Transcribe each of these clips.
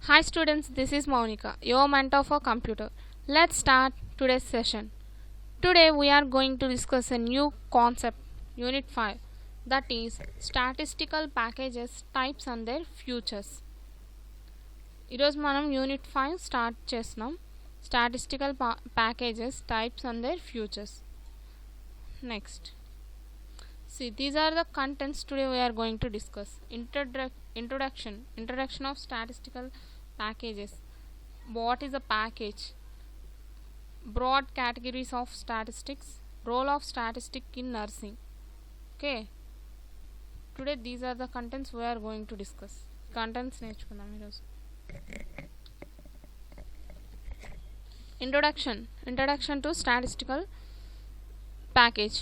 Hi students, this is Monica, your mentor for computer. Let's start today's session. Today we are going to discuss a new concept, Unit 5, that is statistical packages, types and their futures. ఈరోజు మనం unit 5 start చేస్తున్నాం. Statistical packages, types and their futures. Next, see, these are the contents today we are going to discuss. Introduction of statistical packages. What is a package? Broad categories of statistics. Role of statistic in nursing. Okay, today these are the contents we are going to discuss. Contents నేర్చుకుందాం ఈరోజు. Introduction to statistical package.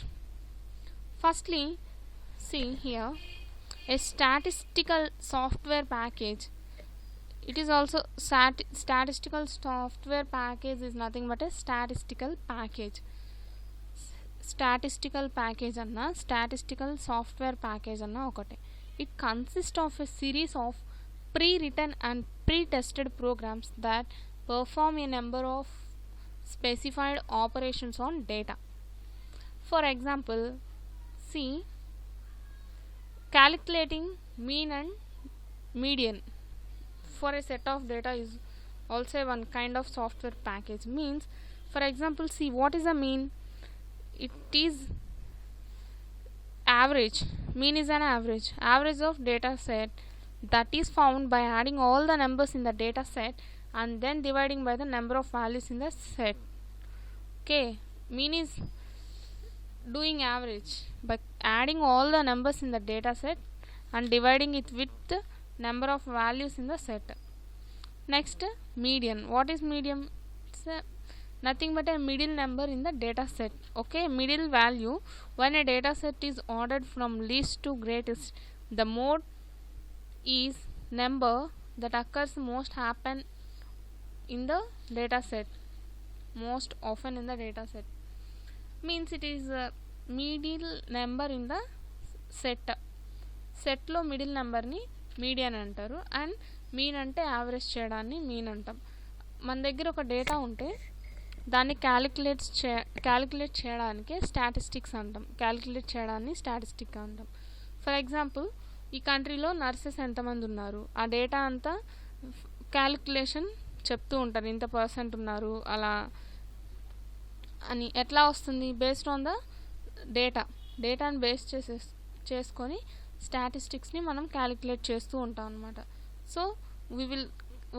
Firstly, see here, a statistical software package. It is also statistical software package is nothing but a statistical package. Statistical package anna statistical software package anna okate. It consists of a series of pre-written and pre-tested programs that perform a number of specified operations on data. For example, see, calculating mean and median for a set of data is also one kind of software package. Means, for example, see, what is a mean? It is average. Mean is an average of data set that is found by adding all the numbers in the data set and then dividing by the number of values in the set. Okay, mean is doing average by adding all the numbers in the data set and dividing it with the number of values in the set. Next, median. What is median? It's nothing but a middle number in the data set. Okay, middle value when a data set is ordered from least to greatest. The mode is number that occurs most often in the data set. Most often in the data set means it is a middle number in the set లో middle నెంబర్ని median అంటారు. And mean అంటే average చేయడాన్ని mean అంటాం. మన దగ్గర ఒక data ఉంటే దాన్ని క్యాలిక్యులేట్ చేయడానికి స్టాటిస్టిక్స్ అంటాం. క్యాలిక్యులేట్ చేయడాన్ని స్టాటిస్టిక్ అంటాం. ఫర్ ఎగ్జాంపుల్, ఈ కంట్రీలో నర్సెస్ ఎంతమంది ఉన్నారు, ఆ డేటా అంతా క్యాలిక్యులేషన్ చెప్తూ ఉంటారు, ఇంత పర్సెంట్ ఉన్నారు అలా అని. ఎట్లా వస్తుంది? బేస్డ్ ఆన్ ద డేటాని బేస్ చేసుకొని స్టాటిస్టిక్స్ని మనం క్యాలిక్యులేట్ చేస్తూ ఉంటాం అనమాట. So we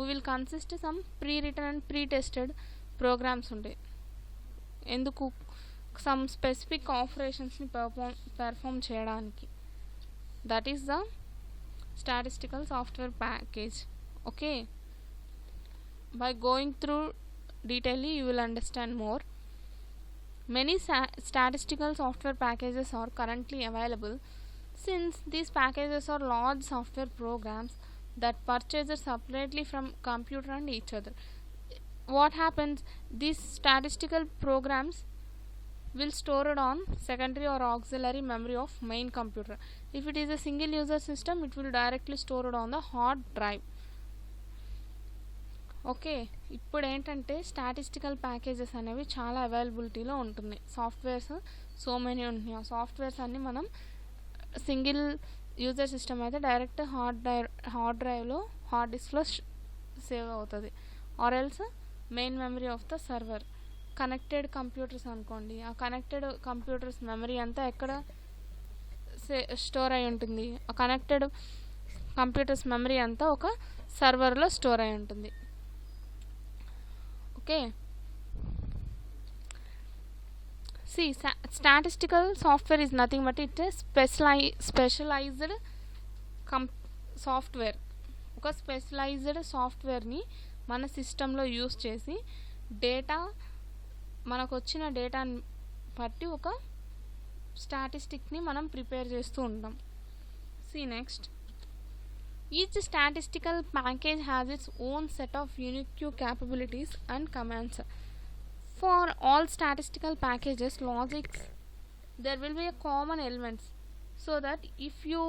will consist some pre written and pre tested programs ఉంటాయి. ఎందుకు? సమ్ స్పెసిఫిక్ ఆపరేషన్స్ని పెర్ఫామ్ చేయడానికి. That is the statistical software package. Okay, by going through detailedly you will understand more. Many statistical software packages are currently available. Since these packages are large software programs that purchased separately from computer and each other. What happens? These statistical programs will store it on secondary or auxiliary memory of main computer. If it is a single user system, it will directly store it on the hard drive. Okay, ఇప్పుడు ఏంటంటే statistical packages అనేవి చాలా అవైలబిలిటీలో ఉంటున్నాయి. Softwares so many ఉంటున్నాయి. ఆ softwares అన్నీ మనం సింగిల్ యూజర్ సిస్టమ్ అయితే డైరెక్ట్ హార్డ్ డ్రైవ్లో హార్డ్ డిస్క్లో సేవ్ అవుతుంది. Or else main memory of the server. Connected computers అనుకోండి, ఆ కనెక్టెడ్ కంప్యూటర్స్ మెమరీ అంతా ఎక్కడ స్టోర్ అయి ఉంటుంది? ఆ కనెక్టెడ్ కంప్యూటర్స్ మెమరీ అంతా ఒక సర్వర్లో స్టోర్ అయి ఉంటుంది. Okay, see, statistical software is nothing but it is specialized software. ఒక స్పెషలైజ్డ్ సాఫ్ట్వేర్ని మన సిస్టంలో యూస్ చేసి మనకు వచ్చిన డేటాని బట్టి ఒక స్టాటిస్టిక్ని మనం ప్రిపేర్ చేస్తూ ఉంటాం. See next, each statistical package has its own set of unique capabilities and commands. For all statistical packages, there will be a common elements, so that if you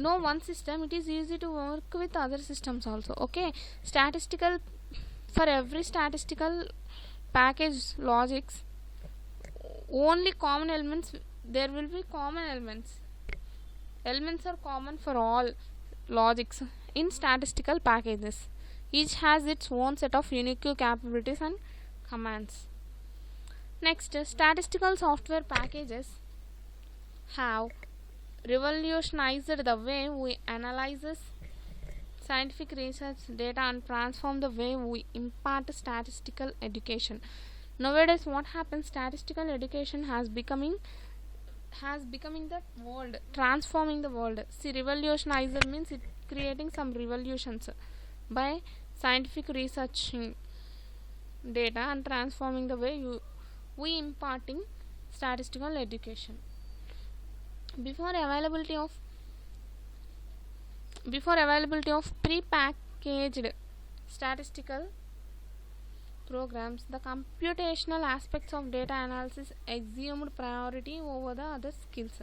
know one system, it is easy to work with other systems also. Okay, for every statistical package logics, only common elements, there will be common elements are common for all logics in statistical packages. Each has its own set of unique capabilities and commands. Next, statistical software packages have revolutionized the way we analyze scientific research data and transform the way we impart statistical education. Nowadays, what happens? Statistical education has becoming the world, transforming the world. See, revolutionizer means it creating some revolutions by scientific researching data and transforming the way we imparting statistical education. Before availability of pre-packaged statistical programs, the computational aspects of data analysis assumed priority over the other skills.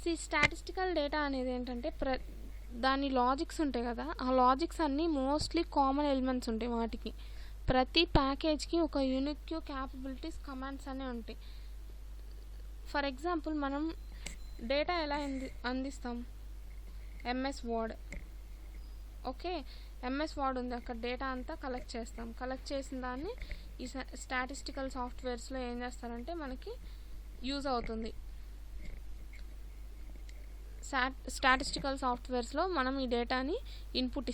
See, statistical data అనేది ఏంటంటే దాని logics ఉంటాయి కదా, ఆ logics అన్నీ mostly common elements ఉంటాయి. వాటికి ప్రతి ప్యాకేజ్కి ఒక యూనిక్ క్యాపబిలిటీస్ కమాండ్స్ అనే ఉంటాయి. ఫర్ ఎగ్జాంపుల్, మనం డేటా ఎలా అందిస్తాం? MS word. Okay, MS word ఉంది, అక్కడ డేటా అంతా కలెక్ట్ చేస్తాం. కలెక్ట్ చేసిన దాన్ని ఈ స్టాటిస్టికల్ సాఫ్ట్వేర్స్లో ఏం చేస్తారంటే మనకి యూజ్ అవుతుంది. స్టాటిస్టికల్ సాఫ్ట్వేర్స్లో మనం ఈ డేటాని ఇన్పుట్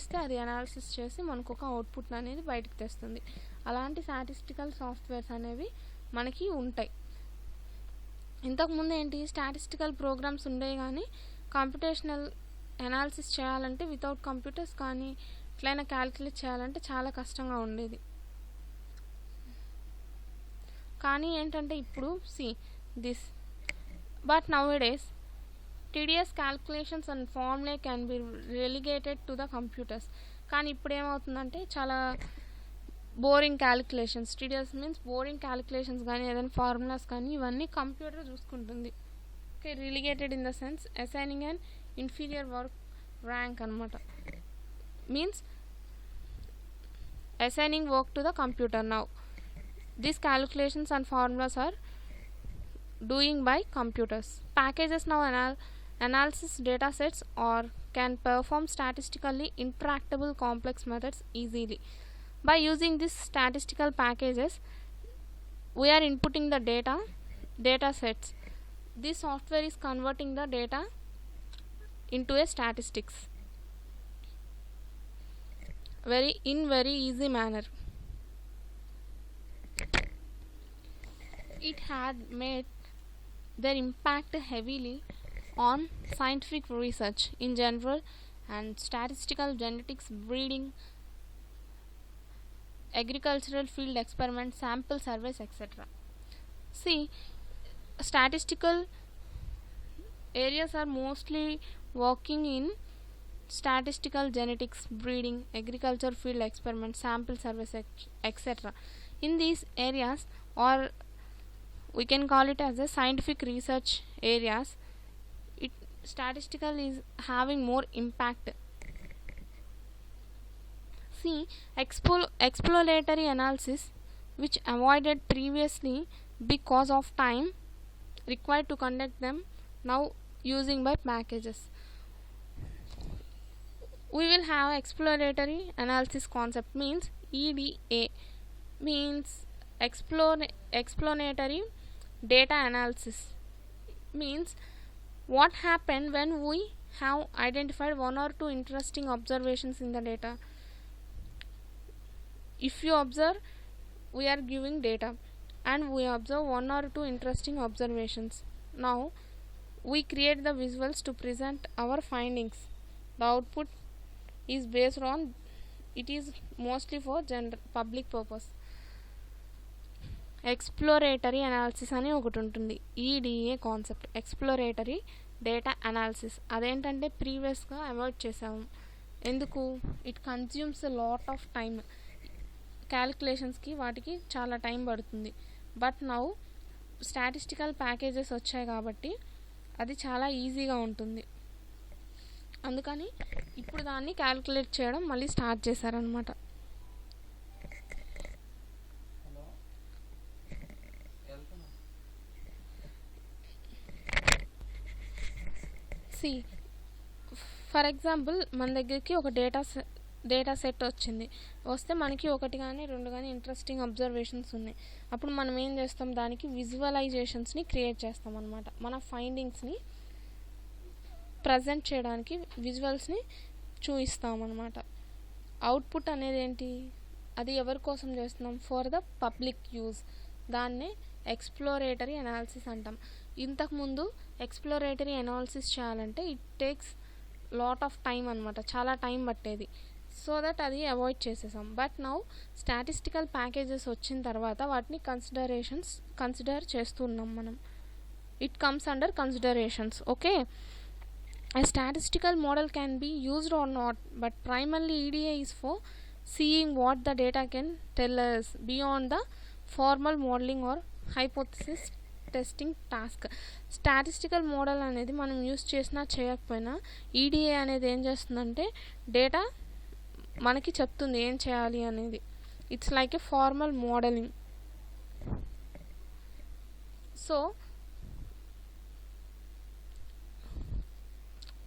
ఇస్తే అది అనాలిసిస్ చేసి మనకు ఒక అవుట్పుట్ అనేది బయటకు తెస్తుంది. అలాంటి స్టాటిస్టికల్ సాఫ్ట్వేర్స్ అనేవి మనకి ఉంటాయి. ఇంతకుముందు ఏంటి, స్టాటిస్టికల్ ప్రోగ్రామ్స్ ఉండేవి, కానీ కంప్యూటేషనల్ అనాలిసిస్ చేయాలంటే వితౌట్ కంప్యూటర్స్ కానీ ఎట్లయినా క్యాలిక్యులేట్ చేయాలంటే చాలా కష్టంగా ఉండేది. కానీ ఏంటంటే ఇప్పుడు but nowadays tedious calculations and formulae can be relegated to the computers. కానీ ఇప్పుడు ఏమవుతుందంటే చాలా boring calculations, tedious means boring calculations కానీ ఏదైనా ఫార్ములాస్ కానీ ఇవన్నీ కంప్యూటర్ చూసుకుంటుంది. Okay, relegated in the sense assigning and inferior work rank అనమాట. Means assigning work to the computer. Now these calculations and formulas are doing by computers. Packages now analysis data sets or can perform statistically intractable complex methods easily. By using these statistical packages, we are inputting the data sets. This software is converting the data into a statistics in very easy manner. It had made their impact heavily on scientific research in general and statistical genetics, breeding, agricultural field experiments, sample surveys, etc. See, statistical areas are mostly working in statistical genetics, breeding, agriculture field experiments, sample surveys, etc. In these areas, or we can call it as a scientific research areas, statistical is having more impact. See, exploratory analysis, which avoided previously because of time required to conduct them, now using by packages. We will have exploratory analysis concept, means EDA, means explanatory data analysis, means what happened when we have identified one or two interesting observations in the data. If you observe, we are giving data and we observe one or two interesting observations. Now we create the visuals to present our findings. The output is based on, it is mostly for public purpose. Exploratory analysis అని ఒకటి ఉంటుంది, EDA concept, exploratory data analysis. అదేంటంటే ప్రీవియస్గా avoid చేసాము. ఎందుకు? It consumes lot of time, క్యాలిక్యులేషన్స్కి వాటికి చాలా టైం పడుతుంది. బట్ నౌ స్టాటిస్టికల్ ప్యాకేజెస్ వచ్చాయి కాబట్టి అది చాలా ఈజీగా ఉంటుంది. అందుకని ఇప్పుడు దాన్ని క్యాలిక్యులేట్ చేయడం మళ్ళీ స్టార్ట్ చేశారనమాట. సి ఫర్ ఎగ్జాంపుల్ మన దగ్గరికి ఒక డేటా సెట్ వస్తే మనకి ఒకటి కానీ రెండు కానీ ఇంట్రెస్టింగ్ అబ్జర్వేషన్స్ ఉన్నాయి. అప్పుడు మనం ఏం చేస్తాం, దానికి విజువలైజేషన్స్ని క్రియేట్ చేస్తాం అనమాట. మన ఫైండింగ్స్ని ప్రజెంట్ చేయడానికి విజువల్స్ని చూపిస్తామన్నమాట. అవుట్పుట్ అనేది ఏంటి, అది ఎవరి కోసం చేస్తున్నాం, ఫర్ ద పబ్లిక్ యూజ్. దాన్నే ఎక్స్ప్లోరేటరీ అనాలిసిస్ అంటాం. ఇంతకుముందు ఎక్స్ప్లోరేటరీ అనాలిసిస్ చేయాలంటే it takes lot of time అనమాట, చాలా టైం పట్టేది. సో దట్ అది అవాయిడ్ చేసేసాం. బట్ నౌ స్టాటిస్టికల్ ప్యాకేజెస్ వచ్చిన తర్వాత వాటిని కన్సిడర్ చేస్తున్నాం మనం. It comes under considerations. Okay, a statistical model can be used or not, but primarily EDA is for seeing what the data can tell us beyond the formal modeling or hypothesis testing task. Statistical model అనేది మనం use చేసినా చేయకపోయినా EDA అనేది ఏం చేస్తుందంటే data మనకి చెప్తుంది ఏం చేయాలి అనేది. It's like A formal modelling. So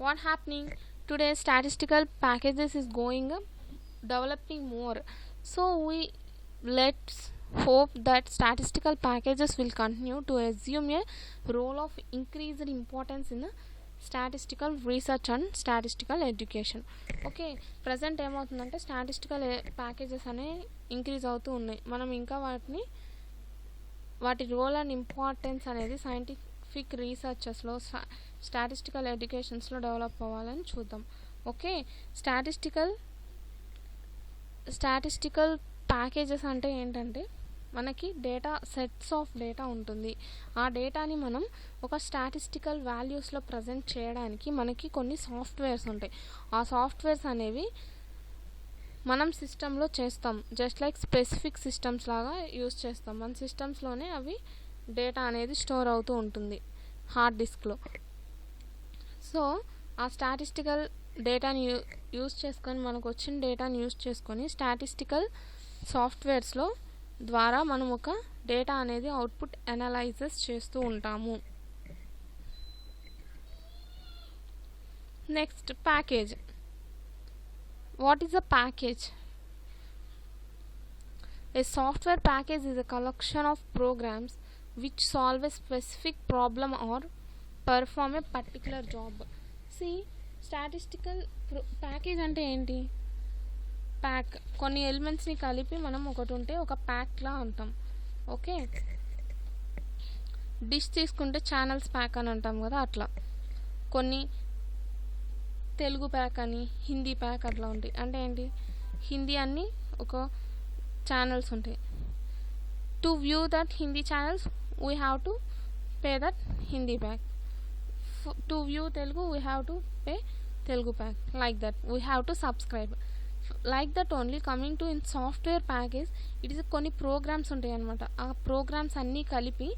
what happening today, statistical packages is going developing more. So let's hope that statistical packages will continue to assume a role of increased importance in the statistical research and statistical education. Okay, present ఏమవుతుందంటే statistical packages అనేవి increase అవుతూ ఉన్నాయి. మనం ఇంకా వాటి role and importance అనేది scientific రీసెర్చెస్లో statistical ఎడ్యుకేషన్స్లో develop అవ్వాలని చూద్దాం. ఓకే, స్టాటిస్టికల్ ప్యాకేజెస్ అంటే ఏంటంటే మనకి సెట్స్ ఆఫ్ డేటా ఉంటుంది. ఆ డేటాని మనం ఒక స్టాటిస్టికల్ వాల్యూస్లో ప్రజెంట్ చేయడానికి మనకి కొన్ని సాఫ్ట్వేర్స్ ఉంటాయి. ఆ సాఫ్ట్వేర్స్ అనేవి మనం సిస్టంలో చేస్తాం, జస్ట్ లైక్ స్పెసిఫిక్ సిస్టమ్స్ లాగా యూజ్ చేస్తాం. మన సిస్టమ్స్లోనే అవి డేటా అనేది స్టోర్ అవుతూ ఉంటుంది హార్డ్ డిస్క్లో. సో ఆ స్టాటిస్టికల్ డేటాని యూజ్ చేసుకొని మనకు వచ్చిన డేటాని యూజ్ చేసుకొని స్టాటిస్టికల్ సాఫ్ట్వేర్స్లో ద్వారా మనం ఒక డేటా అనేది అవుట్పుట్ అనలైజెస్ చేస్తూ ఉంటాము. Next, package. What is a package? A software package is a collection of programs which solve a specific problem or perform a particular job. See, statistical package అంటే ఏంటి? Pack, కొన్ని ఎలిమెంట్స్ని కలిపి మనం ఒకటి ఉంటే ఒక ప్యాక్లా అంటాం. ఓకే, డిష్ తీసుకుంటే ఛానల్స్ ప్యాక్ అని అంటాం కదా, అట్లా కొన్ని తెలుగు ప్యాక్ అని, హిందీ ప్యాక్ అట్లా ఉంటాయి. అంటే ఏంటి, హిందీ అన్ని ఒక ఛానల్స్ ఉంటాయి. To view that Hindi channels we have to pay that Hindi pack. To view Telugu we have to pay Telugu pack. Like that we have to subscribe. Like that only coming to in software package, it is కొన్ని programmes ఉంటాయి అనమాట. ఆ programmes అన్నీ కలిపి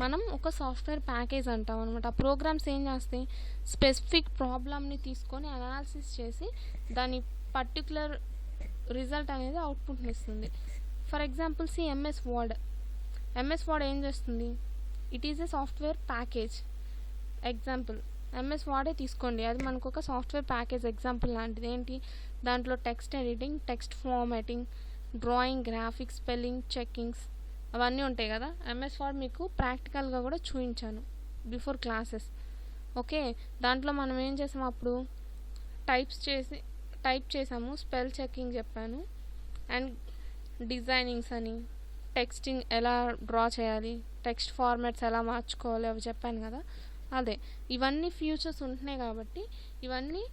మనం ఒక software package అంటాం అనమాట. ఆ ప్రోగ్రామ్స్ ఏం చేస్తాయి, స్పెసిఫిక్ ప్రాబ్లమ్ని తీసుకొని అనాలిసిస్ చేసి దాని పర్టికులర్ రిజల్ట్ అనేది అవుట్పుట్ని ఇస్తుంది. For example see MS word ఏం చేస్తుంది, it is a software package. Example MS వర్డే తీసుకోండి, అది మనకు ఒక సాఫ్ట్వేర్ ప్యాకేజ్ ఎగ్జాంపుల్ లాంటిది. ఏంటి, దాంట్లో text editing, text formatting, drawing, graphics, spelling checkings అవన్నీ ఉంటాయి కదా. ఎంఎస్ వర్డ్ మీకు ప్రాక్టికల్గా కూడా చూపించాను బిఫోర్ క్లాసెస్. ఓకే, దాంట్లో మనం ఏం చేసాము, అప్పుడు టైప్ చేసాము, స్పెల్ చెకింగ్ చెప్పాను, అండ్ డిజైనింగ్స్ అని, టెక్స్టింగ్ ఎలా డ్రా చేయాలి, టెక్స్ట్ ఫార్మాట్స్ ఎలా మార్చుకోవాలి అవి చెప్పాను కదా. అదే ఇవన్నీ ఫ్యూచర్స్ ఉంటున్నాయి కాబట్టి ఇవన్నీ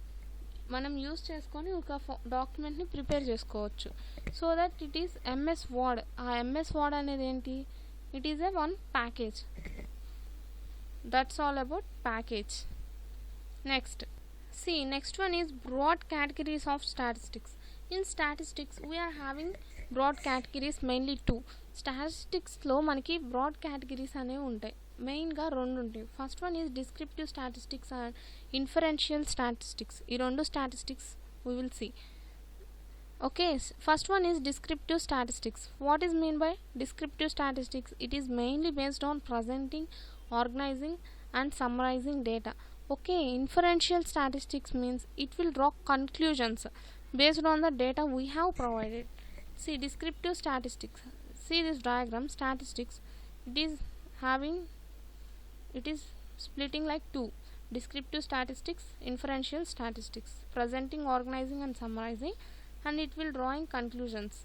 మనం యూస్ చేసుకొని ఒక డాక్యుమెంట్ని ప్రిపేర్ చేసుకోవచ్చు. So that it is MS word. ఆ ఎంఎస్ వర్డ్ అనేది ఏంటి, it is a one package. That's all about package. next one is broad categories of statistics. In statistics we are having broad categories, mainly two. స్టాటిస్టిక్స్లో మనకి broad categories అనేవి ఉంటాయి, మెయిన్గా రెండు ఉంటాయి. First one is descriptive statistics and inferential statistics. ఈ రెండు statistics we will see. Okay, first one is descriptive statistics. What is mean by descriptive statistics? It is mainly based on presenting, organizing and summarizing data. Okay, inferential statistics means it will draw conclusions based on the data we have provided. See, descriptive statistics, see this diagram. Statistics, it is splitting like two: descriptive statistics, inferential statistics, presenting, organizing and summarizing, and it will drawing conclusions.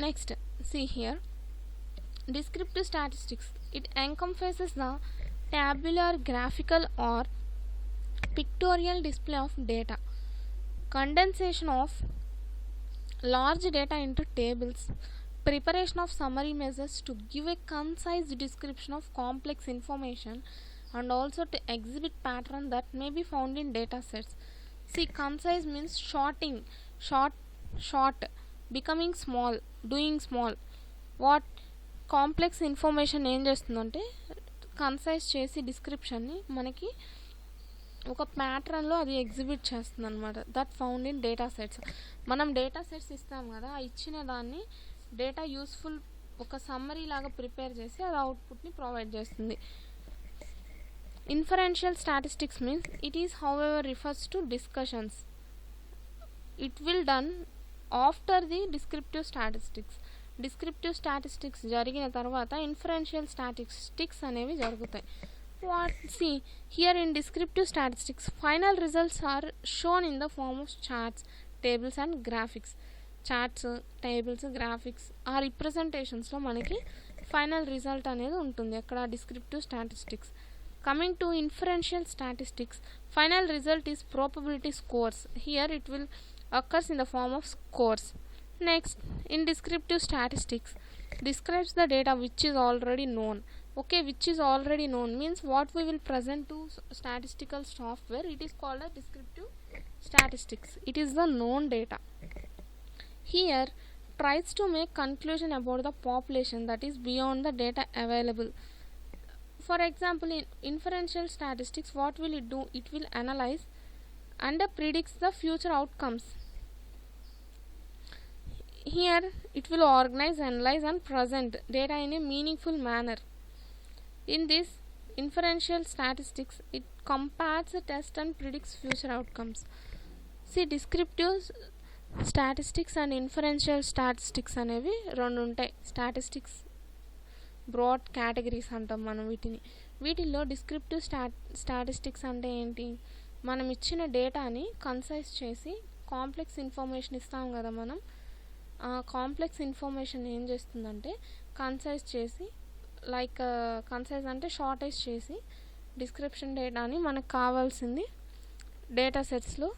Next, see here, descriptive statistics, it encompasses the tabular, graphical or pictorial display of data, condensation of large data into tables, preparation of summary measures to give a concise description of complex information, and also to exhibit pattern that may be found in data sets. See, concise means short, becoming small, doing small. What complex information ఏం చేస్తుందంటే concise చేసి డిస్క్రిప్షన్ని మనకి ఒక ప్యాటర్న్లో అది exhibit చేస్తుంది అనమాట. That found in data sets. మనం డేటా సెట్స్ ఇస్తాం కదా, ఆ ఇచ్చిన దాన్ని డేటా యూస్ఫుల్ ఒక సమ్మరీ లాగా ప్రిపేర్ చేసి అది అవుట్పుట్ని ప్రొవైడ్ చేస్తుంది. Inferential statistics means it is however refers to discussions. It will done after the descriptive statistics. Descriptive statistics జరిగిన తర్వాత ఇన్ఫరెన్షియల్ స్టాటిస్టిక్స్ అనేవి జరుగుతాయి. What see here in descriptive statistics, final results are shown in the form of charts, tables and graphics. Charts, tables, graphics ఆ రిప్రజెంటేషన్స్లో మనకి final result అనేది ఉంటుంది అక్కడ descriptive statistics. Coming to inferential statistics, final result is probability scores. Here it will occurs in the form of scores. Next, in descriptive statistics, describes the data which is already known. Okay, which is already known means what we will present to statistical software, it is called as descriptive statistics. It is the known data. Here tries to make conclusion about the population that is beyond the data available. For example, in inferential statistics, what will it do? It will analyze and predicts the future outcomes. Here it will organize, analyze and present data in a meaningful manner. In this inferential statistics, it compares, tests and predicts future outcomes. See, descriptive statistics and inferential statistics అనేవి రెండు ఉంటాయి. Statistics broad categories అంటాం మనం వీటిని. వీటిల్లో descriptive statistics అంటే ఏంటి? మనం ఇచ్చిన డేటాని కన్సైజ్ చేసి కాంప్లెక్స్ ఇన్ఫర్మేషన్ ఇస్తాం కదా మనం, ఆ కాంప్లెక్స్ ఇన్ఫర్మేషన్ ఏం చేస్తుందంటే కన్సైజ్ చేసి, లైక్ కన్సైజ్ అంటే షార్టైజ్ చేసి డిస్క్రిప్షన్ డేటాని మనకు కావాల్సింది డేటా సెట్స్లో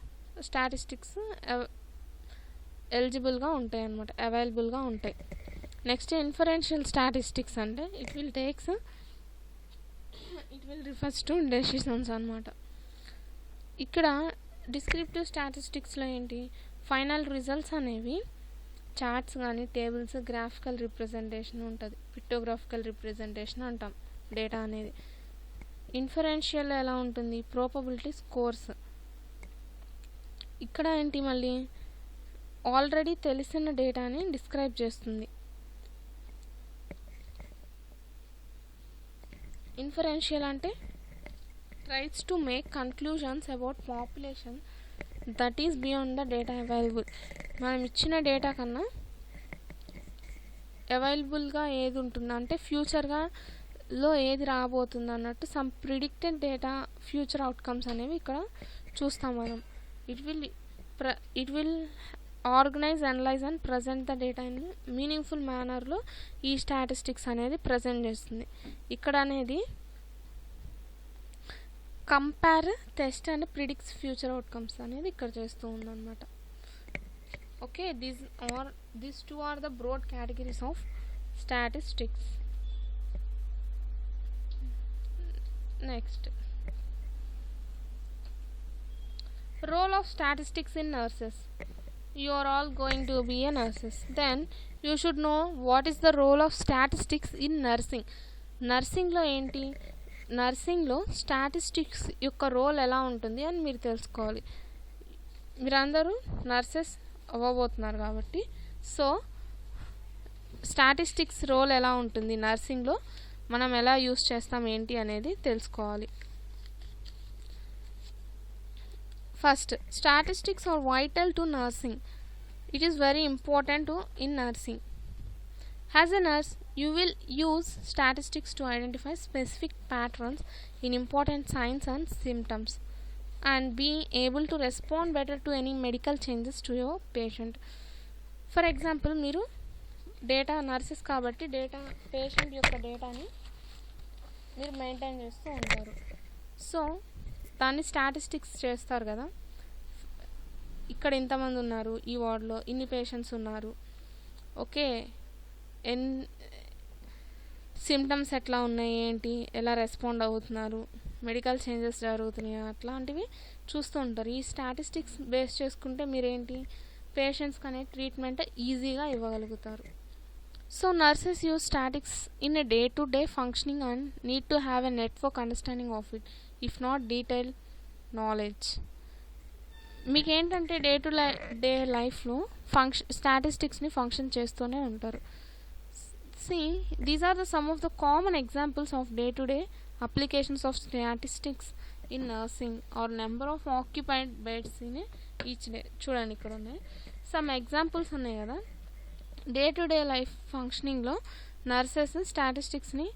స్టాటిస్టిక్స్ ఎలిజిబుల్గా ఉంటాయి అన్నమాట, అవైలబుల్గా ఉంటాయి. నెక్స్ట్ ఇన్ఫరెన్షియల్ స్టాటిస్టిక్స్ అంటే it will refers to decisions అన్నమాట. ఇక్కడ డిస్క్రిప్టివ్ స్టాటిస్టిక్స్లో ఏంటి, ఫైనల్ రిజల్ట్స్ అనేవి చార్ట్స్ కానీ టేబుల్స్, గ్రాఫికల్ రిప్రజెంటేషన్ ఉంటుంది, పిక్టోగ్రాఫికల్ రిప్రజెంటేషన్ అంటాం డేటా అనేది. ఇన్ఫరెన్షియల్ ఎలా ఉంటుంది, ప్రాబబిలిటీ స్కోర్స్. ఇక్కడ ఏంటి, మళ్ళీ ఆల్రెడీ తెలిసిన డేటాని డిస్క్రైబ్ చేస్తుంది. ఇన్ఫరెన్షియల్ అంటే tries to make conclusions about population that is beyond the data available. మనం ఇచ్చిన డేటా కన్నా అవైలబుల్గా ఏది ఉంటుందో అంటే ఫ్యూచర్లో ఏది రాబోతుంది అన్నట్టు some predicted data future outcomes అనేవి ఇక్కడ చూస్తాం మనం. It will organize, analyze and present the data in meaningful మేనర్లో ఈ స్టాటిస్టిక్స్ అనేది ప్రజెంట్ చేస్తుంది. ఇక్కడ అనేది compare, test and predicts future outcomes అనేది ఇక్కడ చేస్తూ ఉందన్నమాట. Okay, these two are the broad categories of statistics. Next, role of statistics in nurses. you are all going to be a nurses. Then you should know what is the role of statistics in nursing. నర్సింగ్లో ఏంటి, నర్సింగ్లో statistics యొక్క role ఎలా ఉంటుంది అని మీరు తెలుసుకోవాలి. మీరందరూ nurses అవ్వబోతున్నారు కాబట్టి, so statistics role ఎలా ఉంటుంది నర్సింగ్లో, మనం ఎలా యూస్ చేస్తాం ఏంటి అనేది తెలుసుకోవాలి. First, statistics are vital to nursing. It is very important in nursing. As a nurse, you will use statistics to identify specific patterns in important signs and symptoms and be able to respond better to any medical changes to your patient. For example, మీరు data nurses కాబట్టి patient యొక్క డేటాని మీరు maintain చేస్తూ ఉంటారు. So దాన్ని statistics చేస్తారు కదా, ఇక్కడ ఇంతమంది ఉన్నారు, ఈ వార్డులో ఇన్ని పేషెంట్స్ ఉన్నారు, ఓకే, సిమ్టమ్స్ ఎట్లా ఉన్నాయి, ఏంటి, ఎలా రెస్పాండ్ అవుతున్నారు, మెడికల్ చేంజెస్ జరుగుతున్నాయా, అట్లాంటివి చూస్తూ ఉంటారు. ఈ స్టాటిస్టిక్స్ బేస్ చేసుకుంటే మీరేంటి పేషెంట్స్కి అనే ట్రీట్మెంట్ ఈజీగా ఇవ్వగలుగుతారు. So nurses use statics in a day to day functioning and need to have a network understanding of it, if not detail knowledge. మీకేంటంటే డే టు డే లైఫ్లో స్టాటిస్టిక్స్ని ఫంక్షన్ చేస్తూనే ఉంటారు. See, these are some of the common examples of day-to-day applications of statistics in nursing or number of occupied beds in each day. చూడండి ఇక్కడ ఉన్నాయి some examples ఉన్నాయి కదా. డే టు డే లైఫ్ ఫంక్షనింగ్లో నర్సెస్ స్టాటిస్టిక్స్ని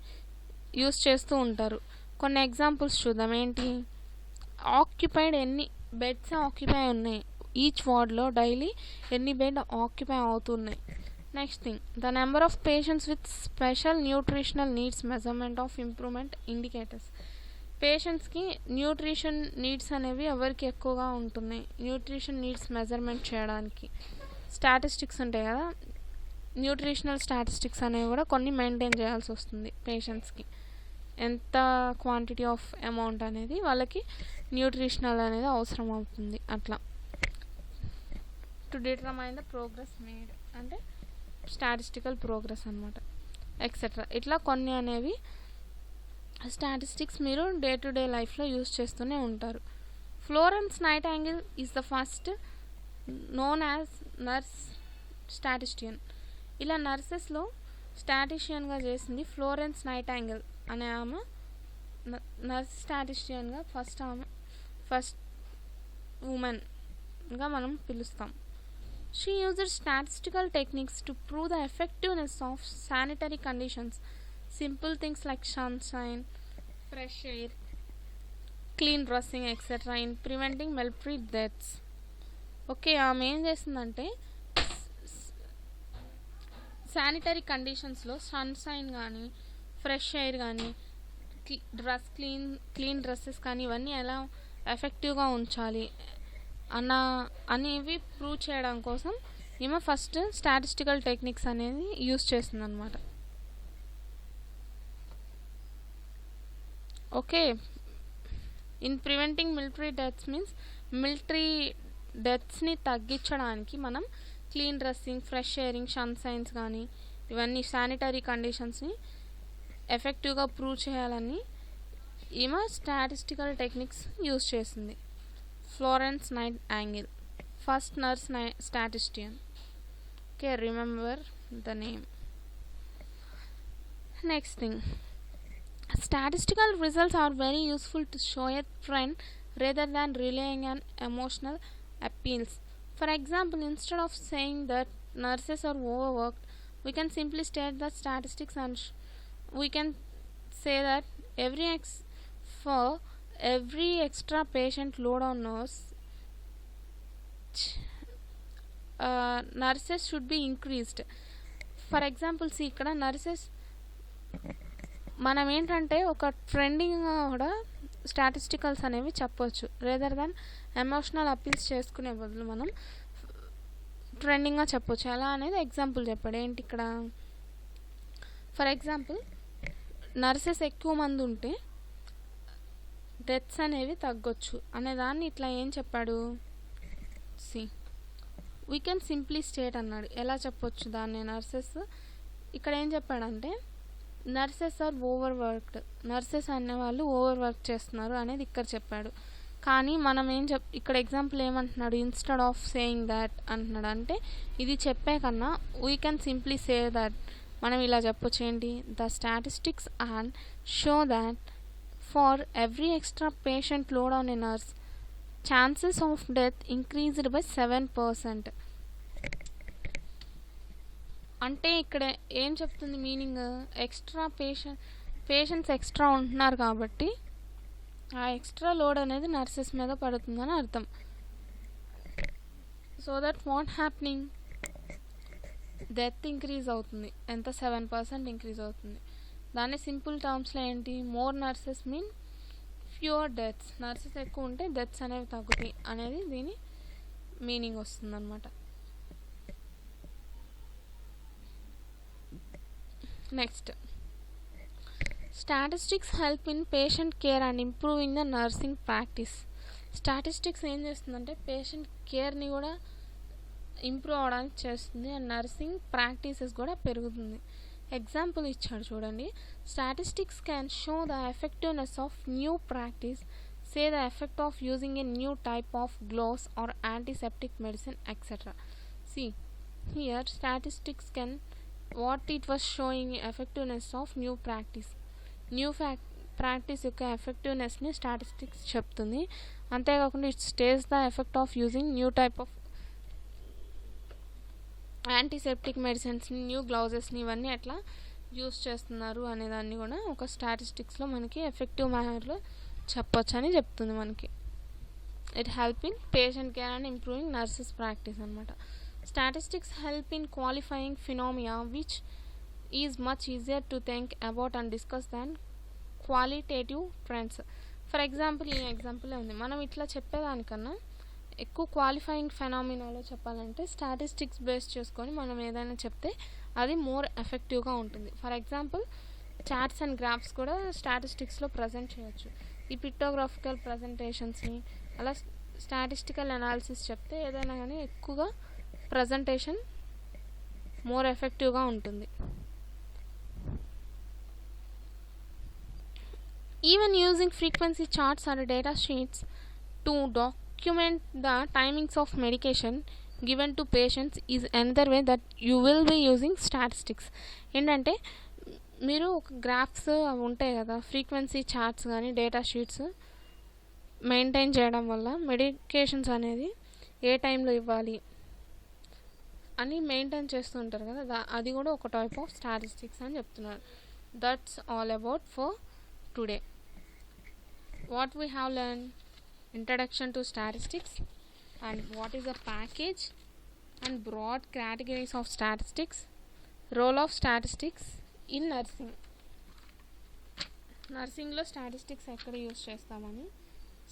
use చేస్తూ ఉంటారు. కొన్ని ఎగ్జాంపుల్స్ చూద్దాం. ఏంటి, ఆక్యుపైడ్ ఎన్ని బెడ్స్ ఆక్యుపై ఉన్నాయి, ఈచ్ వార్డ్లో డైలీ ఎన్ని బెడ్ ఆక్యుపై అవుతున్నాయి. Next thing, the number of patients with special nutritional needs measurement of improvement indicators. పేషెంట్స్కి న్యూట్రిషన్ నీడ్స్ అనేవి ఎవరికి ఎక్కువగా ఉంటున్నాయి, న్యూట్రిషన్ నీడ్స్ మెజర్మెంట్ చేయడానికి స్టాటిస్టిక్స్ ఉంటాయి కదా, న్యూట్రిషనల్ స్టాటిస్టిక్స్ అనేవి కూడా కొన్ని మెయింటైన్ చేయాల్సి వస్తుంది. పేషెంట్స్కి ఎంత క్వాంటిటీ ఆఫ్ అమౌంట్ అనేది వాళ్ళకి న్యూట్రిషనల్ అనేది అవసరం అవుతుంది. అట్లా to determine the progress made అంటే స్టాటిస్టికల్ ప్రోగ్రెస్ అనమాట, ఎక్సెట్రా. ఇట్లా కొన్ని అనేవి స్టాటిస్టిక్స్ మీరు డే టు డే లైఫ్లో యూజ్ చేస్తూనే ఉంటారు. Florence Nightingale is the first known as nurse statistician. ఇలా నర్సెస్లో స్టాటిషియన్గా చేసింది ఫ్లోరెన్స్ నైటింగేల్ అనే ఆమె నర్స్ స్టాటిస్టియన్గా ఫస్ట్ ఉమెన్గా మనం పిలుస్తాం. She uses statistical techniques to prove the effectiveness of sanitary conditions. Simple things like sunshine, fresh air, clean dressing, etc. in preventing military deaths. Okay, ఆమె ఏం చేస్తుందంటే శానిటరీ కండిషన్స్లో సన్షైన్ కానీ, fresh air కానీ, clean dresses కానీ ఇవన్నీ ఎలా ఎఫెక్టివ్గా ఉంచాలి అనేవి ప్రూవ్ చేయడం కోసం ఈమె ఫస్ట్ స్టాటిస్టికల్ టెక్నిక్స్ అనేది యూస్ చేస్తుంది అనమాట. Okay, in preventing military deaths means military డెత్స్ని తగ్గించడానికి మనం clean dressing, fresh airing, sunshines కానీ ఇవన్నీ శానిటరీ కండిషన్స్ని ఎఫెక్టివ్గా ప్రూవ్ చేయాలని ఈమె స్టాటిస్టికల్ టెక్నిక్స్ యూస్ చేసింది. Florence Nightingale, first nurse statistician. Okay, remember the name. Next thing, statistical results are very useful to show a trend rather than relying on emotional appeals. For example, instead of saying that nurses are overworked, we can simply state the statistics and we can say that for every extra patient load on nurses should be increased. For example, see ఇక్కడ nurses మనం ఏంటంటే ఒక ట్రెండింగ్గా కూడా స్టాటిస్టికల్స్ అనేవి చెప్పొచ్చు. Rather దాన్ emotional appeals చేసుకునే బదులు మనం ట్రెండింగ్గా చెప్పొచ్చు. ఎలా అనేది ఎగ్జాంపుల్ చెప్పాడు. ఏంటి ఇక్కడ, ఫర్ ఎగ్జాంపుల్ నర్సెస్ ఎక్కువ మంది ఉంటే డెత్స్ అనేవి తగ్గొచ్చు అనేదాన్ని ఇట్లా ఏం చెప్పాడు. See we can simply state అన్నాడు. ఎలా చెప్పొచ్చు దాన్ని నర్సెస్? ఇక్కడ ఏం చెప్పాడంటే nurses are over worked, nurses అనేవాళ్ళు ఓవర్ వర్క్ చేస్తున్నారు అనేది ఇక్కడ చెప్పాడు. కానీ మనం ఇక్కడ ఎగ్జాంపుల్ ఏమంటున్నాడు, ఇన్స్టెడ్ ఆఫ్ సేయింగ్ దాట్ అంటున్నాడు. అంటే ఇది చెప్పే కన్నా we can simply say that, మనం ఇలా చెప్పొచ్చు ఏంటి, the statistics and show that far every extra patient load on a nurse chances of death increased by 7%. అంటే ఇక్కడ ఏం చెప్తుంది మీనింగ్, ఎక్స్ట్రా పేషెంట్స్ ఎక్స్ట్రా ఉంటున్నారు కాబట్టి ఆ ఎక్స్ట్రా లోడ్ అనేది నర్సెస్ మీద పడుతుందని అర్థం. So that what happening, death increase అవుతుంది. ఎంత? 7% ఇంక్రీజ్ అవుతుంది. దాన్ని సింపుల్ టర్మ్స్లో ఏంటి, more nurses mean fewer deaths, nurses ఎక్కువ ఉంటే డెత్స్ అనేవి తగ్గుతాయి అనేది దీని మీనింగ్ వస్తుంది అనమాట. Next, statistics help in patient care and improving the nursing practice. Statistics ఏం చేస్తుందంటే పేషెంట్ కేర్ని కూడా ఇంప్రూవ్ అవడానికి చేస్తుంది అండ్ నర్సింగ్ ప్రాక్టీసెస్ కూడా పెరుగుతుంది. ఎగ్జాంపుల్ ఇచ్చాడు చూడండి, statistics can show the effectiveness of new practice, say the effect of using a new type of gloves or antiseptic medicine etcetera. See here statistics can what it was showing effectiveness of new practice, new practice యొక్క ఎఫెక్టివ్నెస్ని statistics చెప్తుంది. అంతేకాకుండా it states the effect of using new type of antiseptic మెడిసిన్స్ని, new గ్లౌజెస్ని, ఇవన్నీ ఎట్లా use చేస్తున్నారు అనేదాన్ని కూడా ఒక స్టాటిస్టిక్స్లో మనకి ఎఫెక్టివ్ మేనర్లో చెప్పొచ్చు అని చెప్తుంది మనకి. It help in patient care and improving nurses practice అనమాట. Statistics help in qualifying phenomena which is much easier to think about and discuss than qualitative trends. For example ఈ ఎగ్జాంపుల్ ఉంది, మనం ఇట్లా చెప్పేదానికన్నా ఎక్కువ క్వాలిఫైయింగ్ ఫెనామినాలో చెప్పాలంటే స్టాటిస్టిక్స్ బేస్ చేసుకొని మనం ఏదైనా చెప్తే అది మోర్ ఎఫెక్టివ్గా ఉంటుంది. For example charts and graphs కూడా స్టాటిస్టిక్స్లో ప్రజెంట్ చేయొచ్చు. ఈ పిక్టోగ్రాఫికల్ ప్రజెంటేషన్స్ని అలా స్టాటిస్టికల్ అనాలిసిస్ చెప్తే ఏదైనా కానీ ఎక్కువగా ప్రజెంటేషన్ మోర్ ఎఫెక్టివ్గా ఉంటుంది. Even using frequency charts or data sheets to document the timings of medication given to patients is another way that you will be using statistics. ఏంటంటే మీరు ఒక గ్రాఫ్స్ అవి ఉంటాయి కదా, ఫ్రీక్వెన్సీ చార్ట్స్ కానీ డేటా షీట్స్ మెయింటైన్ చేయడం వల్ల medications అనేది ఏ టైంలో ఇవ్వాలి అని మెయింటైన్ చేస్తూ ఉంటారు కదా, అది కూడా ఒక టైప్ ఆఫ్ స్టాటిస్టిక్స్ అని చెప్తున్నారు. That's all about for today. What we have learn, introduction to statistics and what is the package and broad categories of statistics, role of statistics in nursing. నర్సింగ్లో statistics ఎక్కడ use చేస్తామని,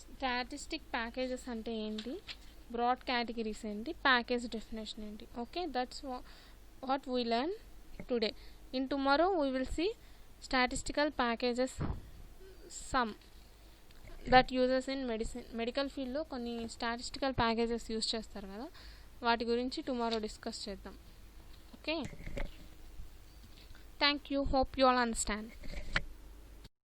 statistic packages అంటే ఏంటి, broad categories ఏంటి, package definition ఏంటి. Okay, that's what we learn today. In tomorrow we will see statistical packages some that uses in medical ఫీల్డ్లో కొన్ని statistical packages use చేస్తారు కదా, వాటి గురించి టుమారో డిస్కస్ చేద్దాం. Okay, thank you, hope you all understand.